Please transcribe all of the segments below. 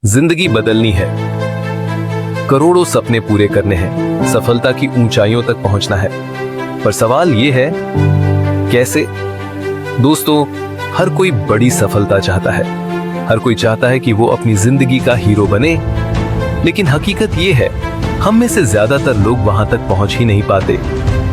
जिंदगी बदलनी है, करोड़ों सपने पूरे करने हैं, सफलता की ऊंचाइयों तक पहुंचना है। पर सवाल यह है, कैसे? दोस्तों, हर कोई बड़ी सफलता चाहता है, हर कोई चाहता है कि वो अपनी जिंदगी का हीरो बने। लेकिन हकीकत यह है, हम में से ज्यादातर लोग वहां तक पहुंच ही नहीं पाते।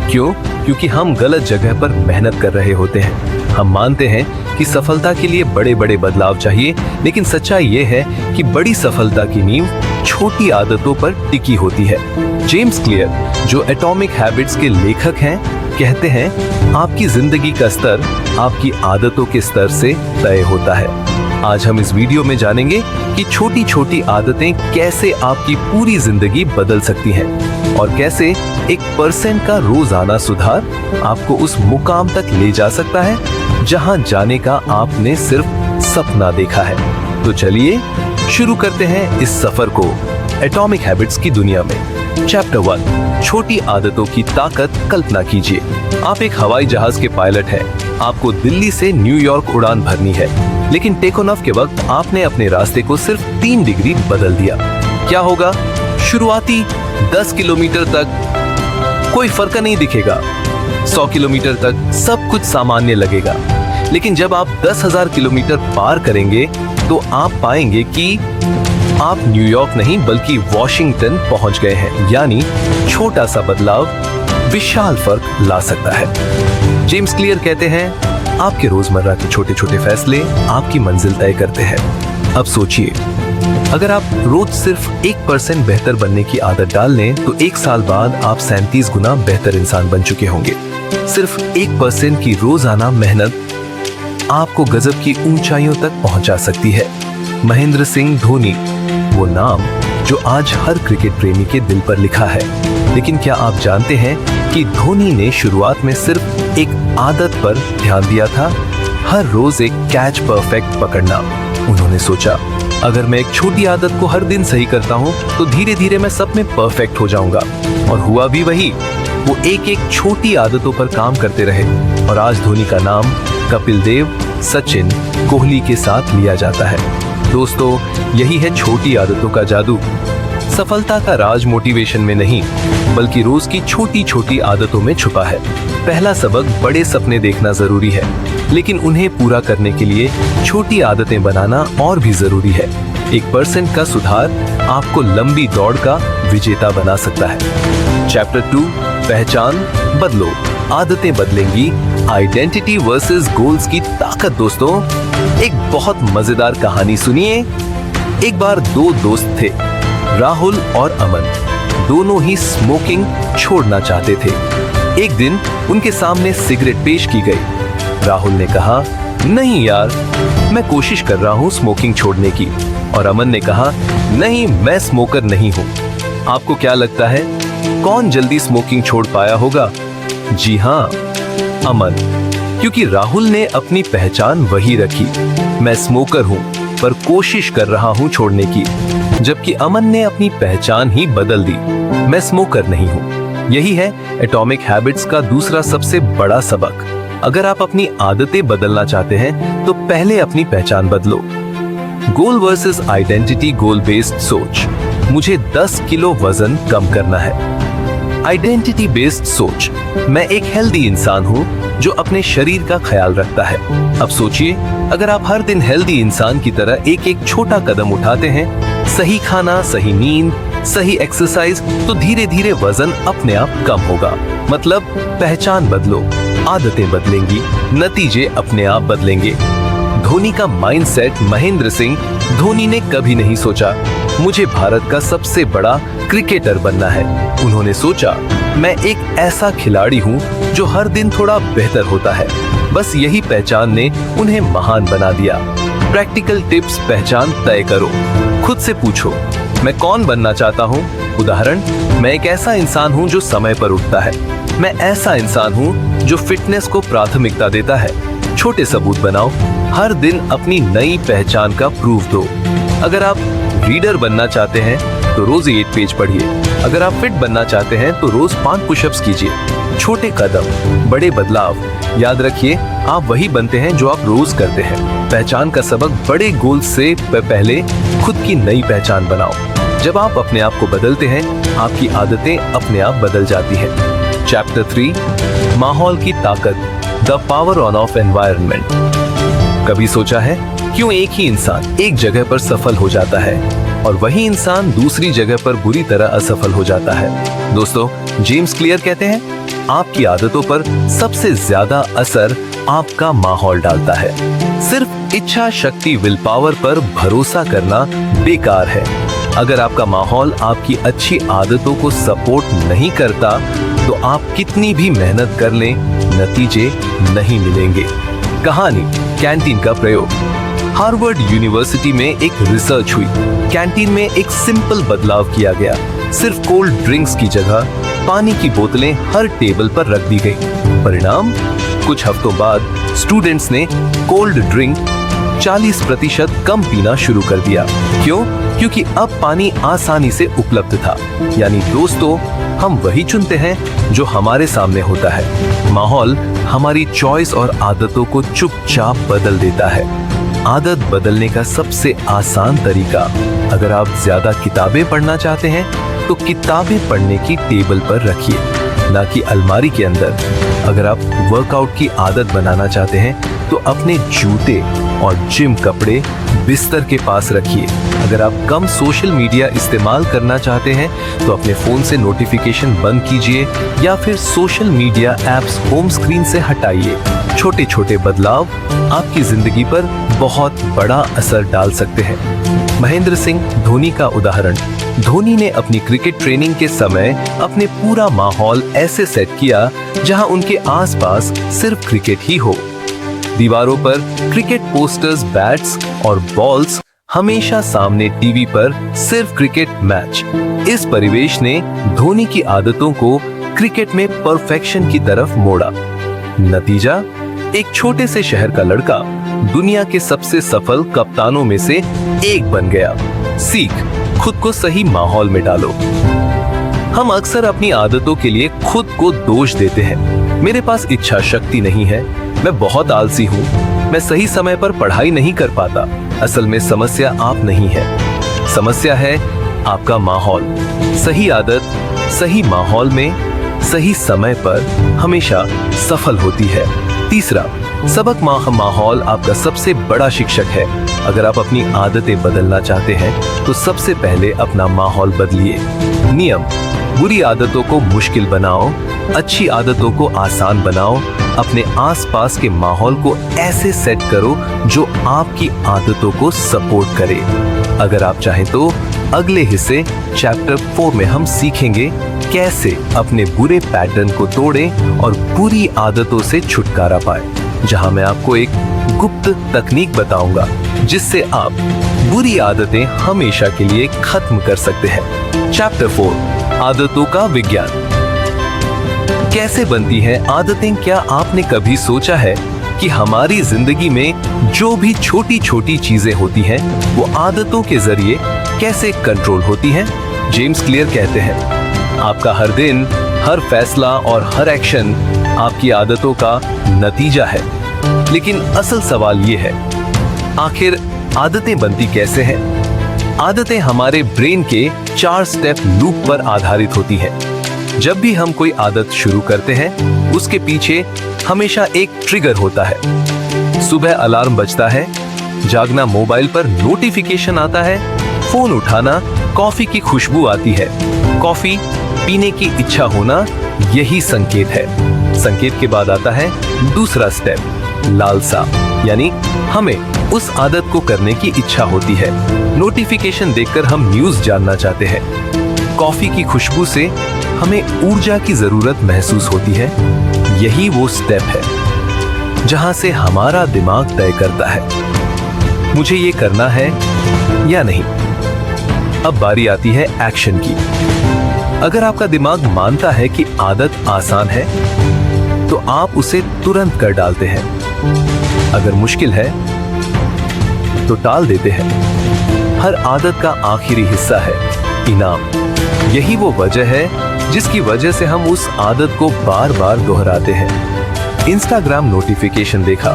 क्यों? क्योंकि हम गलत जगह पर मेहनत कर रहे होते हैं। हम मानते हैं कि सफलता के लिए बड़े बड़े बदलाव चाहिए, लेकिन सच्चाई यह है कि बड़ी सफलता की नींव छोटी आदतों पर टिकी होती है। जेम्स क्लियर, जो एटॉमिक हैबिट्स के लेखक हैं, कहते हैं आपकी जिंदगी का स्तर आपकी आदतों के स्तर से तय होता है। आज हम इस वीडियो में जानेंगे कि छोटी छोटी आदतें कैसे आपकी पूरी जिंदगी बदल सकती हैं और कैसे 1% का रोजाना सुधार आपको उस मुकाम तक ले जा सकता है जहां जाने का आपने सिर्फ सपना देखा है। तो चलिए शुरू करते हैं इस सफर को एटॉमिक हैबिट्स की दुनिया में। चैप्टर 1, छोटी आदतों की ताकत। कल्पना कीजिए, आप एक हवाई जहाज के पायलट हैं। आपको दिल्ली से न्यूयॉर्क उड़ान भरनी है, लेकिन टेक ऑफ के वक्त आपने अपने रास्ते को सिर्फ 3 डिग्री बदल दिया। क्या होगा? शुरुआती 10 किलोमीटर तक कोई फर्क नहीं दिखेगा, 100 किलोमीटर तक सब कुछ सामान्य लगेगा। लेकिन जब आप 10,000 किलोमीटर पार करेंगे तो आप पाएंगे कि आप न्यूयॉर्क नहीं बल्कि वॉशिंगटन पहुंच गए हैं। यानी छोटा सा बदलाव विशाल फर्क ला सकता है। जेम्स क्लियर कहते हैं आपके रोजमर्रा के छोटे छोटे फैसले आपकी मंजिल तय करते हैं। अब सोचिए, अगर आप रोज सिर्फ 1% बेहतर बनने की आदत डाल लें तो 1 साल बाद आप 37 गुना बेहतर इंसान बन चुके होंगे। सिर्फ 1% की रोजाना मेहनत आपको गजब की ऊंचाइयों तक पहुंचा सकती है। महेंद्र सिंह धोनी, वो नाम जो आज हर क्रिकेट प्रेमी के दिल पर लिखा है। लेकिन क्या आप जानते हैं कि धोनी ने शुरुआत में सिर्फ एक आदत पर ध्यान दिया था, हर रोज एक कैच परफेक्ट पकड़ना। उन्होंने सोचा, अगर मैं एक छोटी आदत को हर दिन सही करता हूं तो धीरे धीरे मैं सब में परफेक्ट हो जाऊंगा। और हुआ भी वही। वो एक एक छोटी आदतों पर काम करते रहे और आज धोनी का नाम कपिल देव, सचिन, कोहली के साथ लिया जाता है। दोस्तों, यही है छोटी आदतों का जादू। सफलता का राज मोटिवेशन में नहीं बल्कि रोज की छोटी छोटी आदतों में छुपा है। पहला सबक, बड़े सपने देखना जरूरी है, लेकिन उन्हें पूरा करने के लिए छोटी आदतें बनाना और भी जरूरी है। 1% का सुधार आपको लंबी दौड़ का विजेता बना सकता है। चैप्टर 2, पहचान बदलो, आदतें बदलेंगी, आइडेंटिटी वर्सेस गोल्स की ताकत। दोस्तों, एक बहुत मजेदार कहानी सुनिए। एक बार 2 दोस्त थे, राहुल और अमन। दोनों ही स्मोकिंग छोड़ना चाहते थे। एक दिन उनके सामने सिगरेट पेश की गई। राहुल ने कहा, नहीं यार, मैं कोशिश कर रहा हूँ स्मोकिंग छोड़ने की। और अमन ने कहा, नहीं, मैं स्मोकर नहीं हूँ। आपको क्या लगता है कौन जल्दी स्मोकिंग छोड़ पाया होगा? जी हाँ, अमन, क्योंकि राहुल ने अपनी पहचान वही रखी, मैं स्मोकर हूँ पर कोशिश कर रहा हूँ छोड़ने की। जबकि अमन ने अपनी पहचान ही बदल दी, मैं स्मोकर नहीं हूँ। यही है एटॉमिक हैबिट्स का दूसरा सबसे बड़ा सबक। अगर आप अपनी आदतें बदलना चाहते हैं तो पहले अपनी पहचान बदलो। गोल वर्सेस आइडेंटिटी। गोल बेस्ड सोच, मुझे 10 किलो वजन कम करना है। आइडेंटिटी बेस्ड सोच, मैं एक हेल्दी इंसान हूँ जो अपने शरीर का ख्याल रखता है। अब सोचिए, अगर आप हर दिन हेल्दी इंसान की तरह एक एक छोटा कदम उठाते हैं, सही खाना, सही नींद, सही एक्सरसाइज, तो धीरे धीरे वजन अपने आप कम होगा। मतलब पहचान बदलो, आदतें बदलेंगी, नतीजे अपने आप बदलेंगे। धोनी का माइंडसेट। महेंद्र सिंह धोनी ने कभी नहीं सोचा मुझे भारत का सबसे बड़ा क्रिकेटर बनना है। उन्होंने सोचा, मैं एक ऐसा खिलाड़ी हूँ जो हर दिन थोड़ा बेहतर होता है। बस यही पहचान ने उन्हें महान बना दिया। Practical tips. पहचान तय करो। खुद से पूछो, मैं कौन बनना चाहता हूँ? उदाहरण, मैं एक ऐसा इंसान हूँ जो समय पर उठता है। मैं ऐसा इंसान हूँ जो फिटनेस को प्राथमिकता देता है। छोटे सबूत बनाओ, हर दिन अपनी नई पहचान का प्रूफ दो। अगर आप रीडर बनना चाहते हैं तो रोज 8 पेज पढ़िए। अगर आप फिट बनना चाहते हैं तो रोज 5 पुशअप्स कीजिए। छोटे कदम, बड़े बदलाव। याद रखिए, आप वही बनते हैं जो आप रोज करते हैं। पहचान का सबक बड़े गोल से पहले खुद की नई पहचान बनाओ। जब आप अपने आप को बदलते हैं, आपकी आदतें अपने आप बदल जाती हैं। चैप्टर 3, माहौल की ताकत, द पावर ऑफ एनवायरनमेंट। कभी सोचा है क्यों एक ही इंसान एक जगह पर सफल हो जाता है और वही इंसान दूसरी जगह पर बुरी तरह असफल हो जाता है? दोस्तों, जेम्स क्लियर कहते हैं, आपकी आदतों पर सबसे ज्यादा असर आपका माहौल डालता है। सिर्फ इच्छा शक्ति, विल पावर पर भरोसा करना बेकार है। अगर आपका माहौल आपकी अच्छी आदतों को सपोर्ट नहीं करता, तो आप कितनी भी मेहनत कर लें, नतीजे नहीं मिलेंगे। कहानी, कैंटीन का प्रयोग। हार्वर्ड यूनिवर्सिटी में एक रिसर्च हुई। कैंटीन में एक सिंपल बदलाव किया गया। सिर्फ कोल्ड ड्रिंक्स की जगह पानी की बोतलें हर टेबल पर रख दी गई। परिणाम, कुछ हफ्तों बाद स्टूडेंट्स ने कोल्ड ड्रिंक 40% कम पीना शुरू कर दिया। क्यों? क्योंकि अब पानी आसानी से उपलब्ध था। यानी दोस्तों, हम वही चुनते हैं जो हमारे सामने होता है। माहौल हमारी चॉइस और आदतों को चुपचाप बदल देता है। आदत बदलने का सबसे आसान तरीका, अगर आप ज्यादा किताबें पढ़ना चाहते हैं तो किताबें पढ़ने की टेबल पर रखिए, ना कि अलमारी के अंदर। अगर आप वर्कआउट की आदत बनाना चाहते हैं तो अपने जूते और जिम कपड़े बिस्तर के पास रखिए। अगर आप कम सोशल मीडिया इस्तेमाल करना चाहते हैं तो अपने फोन से नोटिफिकेशन बंद कीजिए या फिर social media apps home screen से हटाइए। छोटे छोटे बदलाव आपकी जिंदगी पर बहुत बड़ा असर डाल सकते हैं। महेंद्र सिंह धोनी का उदाहरण। धोनी ने अपनी क्रिकेट ट्रेनिंग के समय अपने पूरा माहौल ऐसे सेट किया जहां उनके आसपास सिर्फ क्रिकेट ही हो। दीवारों पर क्रिकेट पोस्टर्स, बैट्स और बॉल्स, हमेशा सामने टीवी पर सिर्फ क्रिकेट मैच। इस परिवेश ने धोनी की आदतों को क्रिकेट में परफेक्शन की तरफ मोड़ा। नतीजा, एक छोटे से शहर का लड़का दुनिया के सबसे सफल कप्तानों में से एक बन गया। सीख, खुद को सही माहौल में डालो। हम अक्सर अपनी आदतों के लिए खुद को दोष देते हैं। मेरे पास इच्छा शक्ति नहीं है, मैं बहुत आलसी हूँ, मैं सही समय पर पढ़ाई नहीं कर पाता। असल में समस्या आप नहीं है, समस्या है आपका माहौल। सही आदत सही माहौल में सही समय पर हमेशा सफल होती है। तीसरा सबक, माहौल आपका सबसे बड़ा शिक्षक है। अगर आप अपनी आदतें बदलना चाहते हैं तो सबसे पहले अपना माहौल बदलिए। नियम, बुरी आदतों को मुश्किल बनाओ, अच्छी आदतों को आसान बनाओ। अपने आसपास के माहौल को ऐसे सेट करो जो आपकी आदतों को सपोर्ट करे। अगर आप चाहें तो अगले हिस्से चैप्टर 4 में हम सीखेंगे कैसे अपने बुरे पैटर्न को तोड़ें और बुरी आदतों से छुटकारा पाएं, जहां मैं आपको एक गुप्त तकनीक बताऊंगा जिससे आप बुरी आदतें हमेशा के लिए खत्म कर सकते हैं। चैप्टर 4, आदतों का विज्ञान। कैसे बनती हैं आदतें? क्या आपने कभी सोचा है कि हमारी जिंदगी में जो भी छोटी छोटी चीजें होती हैं वो आदतों के जरिए कैसे कंट्रोल होती हैं? जेम्स क्लियर कहते हैं, आपका हर दिन, हर फैसला और हर एक्शन आपकी आदतों का नतीजा है। लेकिन असल सवाल ये है, आखिर आदतें बनती कैसे हैं? आदतें हमारे ब्रेन के 4 स्टेप लूप पर आधारित होती हैं। जब भी हम कोई आदत शुरू करते हैं उसके पीछे हमेशा एक ट्रिगर होता है। सुबह अलार्म बजता है, जागना, मोबाइल पर नोटिफिकेशन आता है, फोन उठाना, कॉफी की खुशबू आती है, कॉफी पीने की इच्छा होना, यही संकेत है। संकेत के बाद आता है दूसरा स्टेप, लालसा, यानी हमें उस आदत को करने की इच्छा होती है। नोटिफिकेशन देखकर हम न्यूज़ जानना चाहते हैं। कॉफी की खुशबू से हमें ऊर्जा की जरूरत महसूस होती है। यही वो स्टेप है जहां से हमारा दिमाग तय करता है मुझे ये करना है या नहीं। अब बारी आती है एक्शन की। अगर आपका दिमाग मानता है कि आदत आसान है तो आप उसे तुरंत कर डालते हैं। अगर मुश्किल है तो टाल देते हैं। हर आदत का आखिरी हिस्सा है इनाम। यही वो वजह है जिसकी वजह से हम उस आदत को बार बार दोहराते हैं। इंस्टाग्राम नोटिफिकेशन देखा,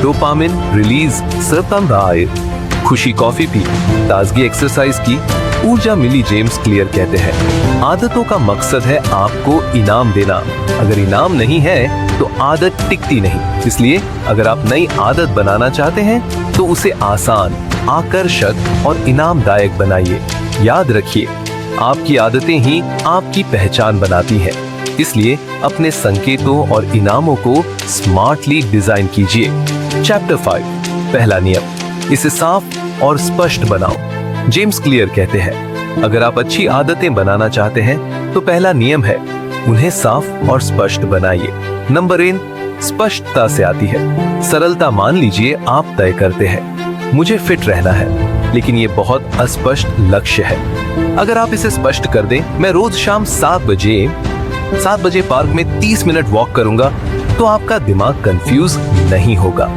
डोपामिन रिलीज, सरतम राय, खुशी कॉफी पी, ताजगी एक्सरसाइज की, ऊर्जा मिली। जेम्स क्लियर कहते हैं आदतों का मकसद है आपको इनाम देना। अगर इनाम नहीं है तो आदत टिकती नहीं। इसलिए अगर आप नई आदत बनाना चाहते हैं तो उसे आसान, आकर्षक और इनामदायक बनाइए। याद रखिए, आपकी आदतें ही आपकी पहचान बनाती हैं। इसलिए अपने संकेतों और इनामों को स्मार्टली डिजाइन कीजिए। चैप्टर 5, पहला नियम, इसे साफ और स्पष्ट बनाओ। जेम्स क्लियर कहते हैं अगर आप अच्छी आदतें बनाना चाहते हैं तो पहला नियम है उन्हें साफ और स्पष्ट बनाइए। नंबर 1 स्पष्टता से आती है। सरलता, मान लीजिए आप तय करते हैं मुझे फिट रहना है, लेकिन ये बहुत अस्पष्ट लक्ष्य है। अगर आप इसे स्पष्ट कर दें, मैं रोज शाम 7 बजे पार्क में 30 मिनट वॉक करूंगा, तो आपका दिमाग कंफ्यूज नहीं होगा।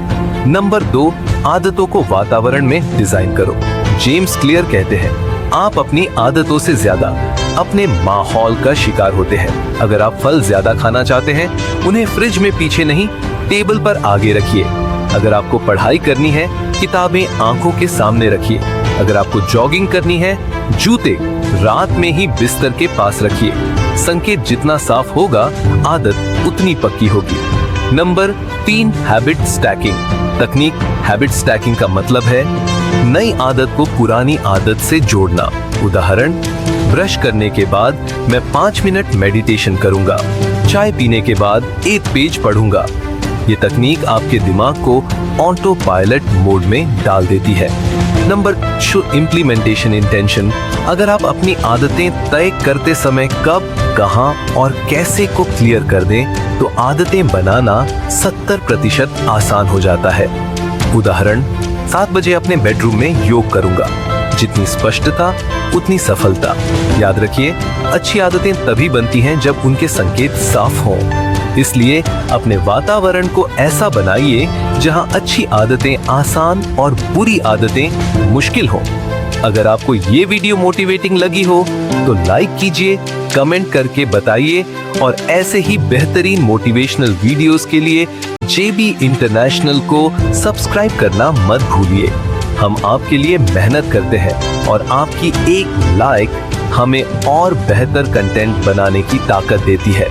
नंबर 2 आदतों को वातावरण में डिजाइन करो। जेम्स क्लियर कहते हैं आप अपनी आदतों से ज्यादा अपने माहौल का शिकार होते हैं। अगर आप फल ज्यादा खाना चाहते हैं, उन्हें फ्रिज में पीछे नहीं, टेबल पर आगे रखिए। अगर आपको पढ़ाई करनी है, किताबें आंखों के सामने रखिए। अगर आपको जॉगिंग करनी है, जूते रात में ही बिस्तर के पास रखिए। संकेत जितना साफ होगा, आदत उतनी पक्की होगी। नंबर 3 हैबिट स्टैकिंग तकनीक। हैबिट स्टैकिंग का मतलब है नई आदत को पुरानी आदत से जोड़ना। उदाहरण, ब्रश करने के बाद मैं 5 मिनट मेडिटेशन करूंगा, चाय पीने के बाद 1 पेज पढ़ूंगा। ये तकनीक आपके दिमाग को ऑटो पायलट मोड में डाल देती है। Number 2 implementation intention. अगर आप अपनी आदतें तय करते समय कब, कहां और कैसे को क्लियर कर दें, तो आदतें बनाना 70% आसान हो जाता है। उदाहरण, 7 बजे अपने बेडरूम में योग करूंगा। जितनी स्पष्टता उतनी सफलता। याद रखिए, अच्छी आदतें तभी बनती हैं जब उनके संकेत साफ हों। इसलिए अपने वातावरण को ऐसा बनाइए जहां अच्छी आदतें आसान और बुरी आदतें मुश्किल हो। अगर आपको ये वीडियो मोटिवेटिंग लगी हो तो लाइक कीजिए, कमेंट करके बताइए और ऐसे ही बेहतरीन मोटिवेशनल वीडियोस के लिए JB इंटरनेशनल को सब्सक्राइब करना मत भूलिए। हम आपके लिए मेहनत करते हैं और आपकी एक लाइक हमें और बेहतर कंटेंट बनाने की ताकत देती है।